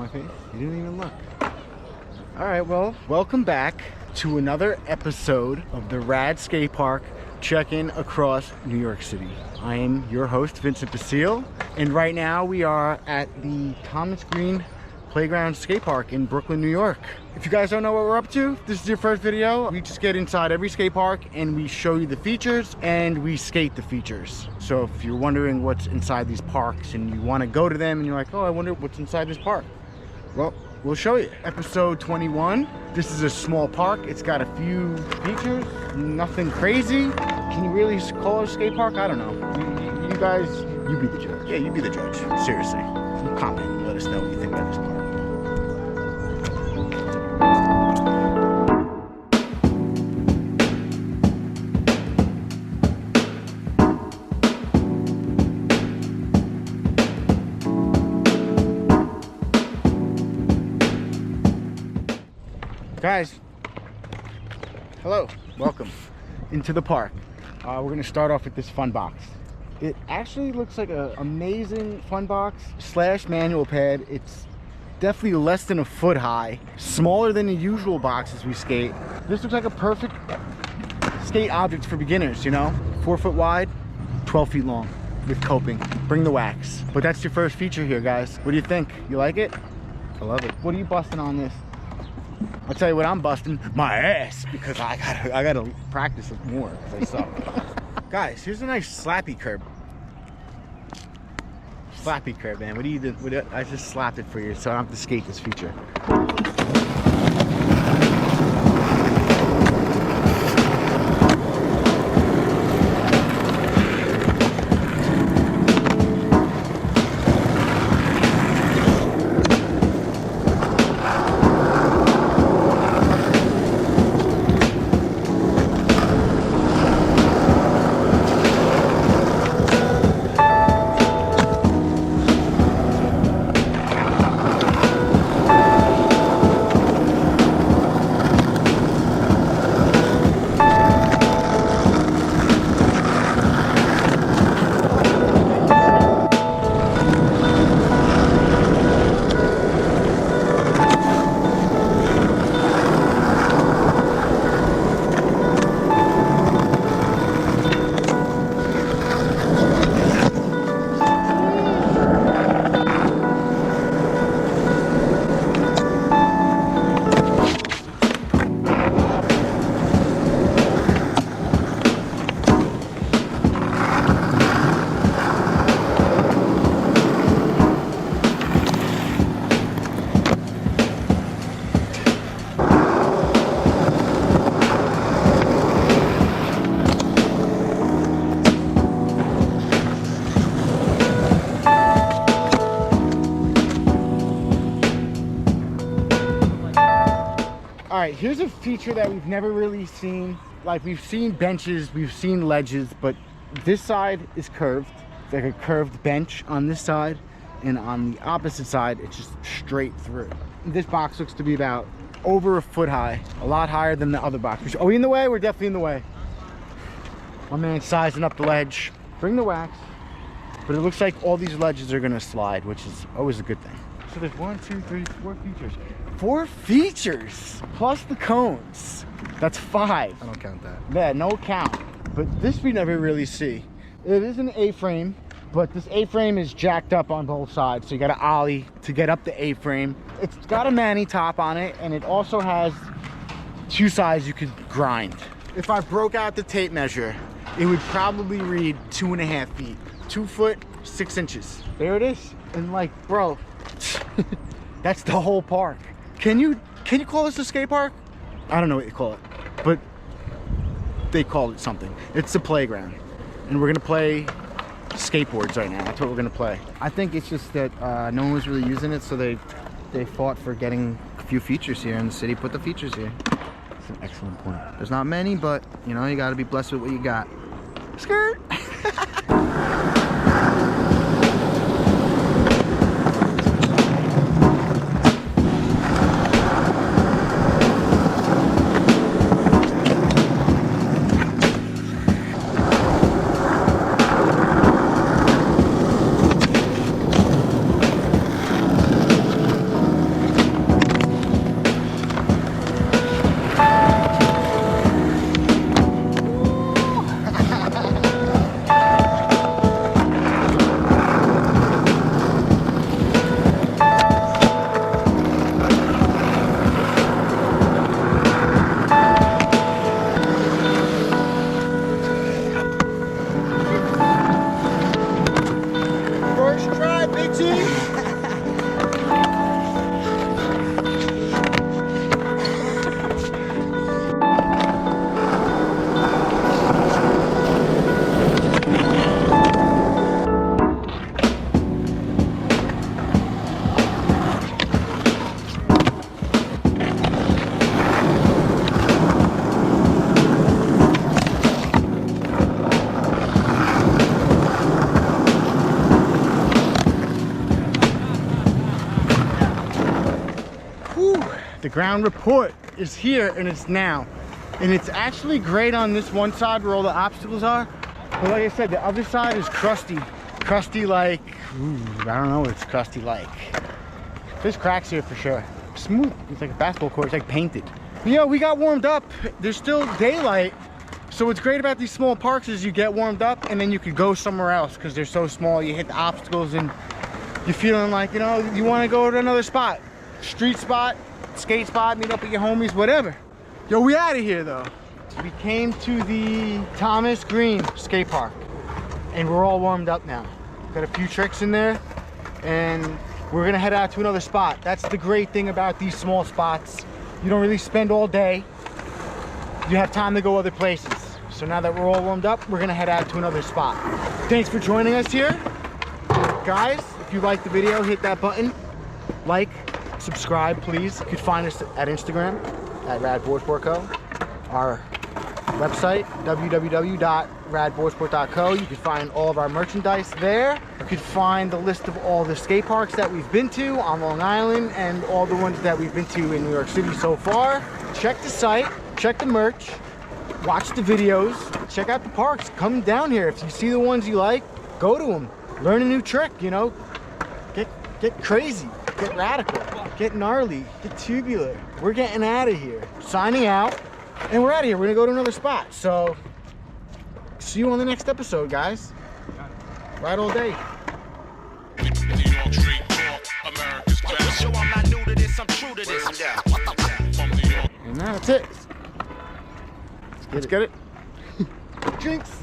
my face? You didn't even look. All right, well, welcome back to another episode of the Rad Skate Park check-in across New York City. I am your host, Vincent Basile, and right now we are at the Greene Playground Skate Park in Brooklyn, New York. If you guys don't know what we're up to, this is your first video. We just get inside every skate park and we show you the features and we skate the features. So if you're wondering what's inside these parks and you want to go to them and you're like, oh, I wonder what's inside this park. Well, we'll show you. Episode 21. This is a small park. It's got a few features, nothing crazy. Can you really call it a skate park? I don't know. You guys, you be the judge. Yeah, you be the judge. Seriously. Comment and let us know what you think about this park. Guys, hello, welcome into the park. We're gonna start off with this fun box. It actually looks like an amazing fun box slash manual pad. It's definitely less than a foot high, smaller than the usual boxes we skate. This looks like a perfect skate object for beginners, you know? 4 foot wide, 12 feet long with coping. Bring the wax. But that's your first feature here, guys. What do you think? You like it? I love it. What are you busting on this? I'll tell you what I'm busting, my ass, because I gotta practice it more because I suck. Guys, here's a nice slappy curb. Slappy curb, man. What do you do? I just slapped it for you so I don't have to skate this feature. All right, here's a feature that we've never really seen. Like, we've seen benches, we've seen ledges, but this side is curved. It's like a curved bench on this side, and on the opposite side, it's just straight through. This box looks to be about over a foot high, a lot higher than the other box. Are we in the way? We're definitely in the way. My man's sizing up the ledge. Bring the wax. But it looks like all these ledges are gonna slide, which is always a good thing. So there's 1, 2, 3, 4 features. 4 features plus the cones. That's 5. I don't count that. Yeah, no count. But this we never really see. It is an A-frame, but this A-frame is jacked up on both sides. So you got to ollie to get up the A-frame. It's got a mani top on it, and it also has 2 sides you could grind. If I broke out the tape measure, it would probably read 2.5 feet. 2 foot, 6 inches. There it is. And like, bro, that's the whole park. Can you call this a skate park? I don't know what you call it, but they call it something. It's a playground, and we're gonna play skateboards right now. That's what we're gonna play. I think it's just that no one was really using it, so they fought for getting a few features here, and the city put the features here. That's an excellent point. There's not many, but you know, you gotta be blessed with what you got. Skirt. The ground report is here, and it's now. And it's actually great on this one side where all the obstacles are. But like I said, the other side is crusty. Crusty like, ooh, I don't know what it's crusty like. There's cracks here for sure. Smooth, it's like a basketball court, it's like painted. Yeah, we got warmed up. There's still daylight. So what's great about these small parks is you get warmed up and then you could go somewhere else because they're so small. You hit the obstacles and you're feeling like, you know, you want to go to another spot. Street spot, skate spot, meet up with your homies, whatever. Yo, we out of here though. We came to the Thomas Greene skate park and we're all warmed up now. Got a few tricks in there and we're gonna head out to another spot. That's the great thing about these small spots. You don't really spend all day. You have time to go other places. So now that we're all warmed up, we're gonna head out to another spot. Thanks for joining us here. Guys, if you liked the video, hit that button. Like, subscribe, please. You can find us at Instagram, at Rad Boardsport Co. Our website, www.radboardsport.co. You can find all of our merchandise there. You can find the list of all the skate parks that we've been to on Long Island and all the ones that we've been to in New York City so far. Check the site, check the merch, watch the videos, check out the parks. Come down here. If you see the ones you like, go to them. Learn a new trick, you know. Get crazy, get radical, get gnarly, get tubular. We're getting out of here. Signing out. And we're out of here. We're gonna go to another spot. So, see you on the next episode, guys. Ride all day. And that's it. Let's get it. Drinks.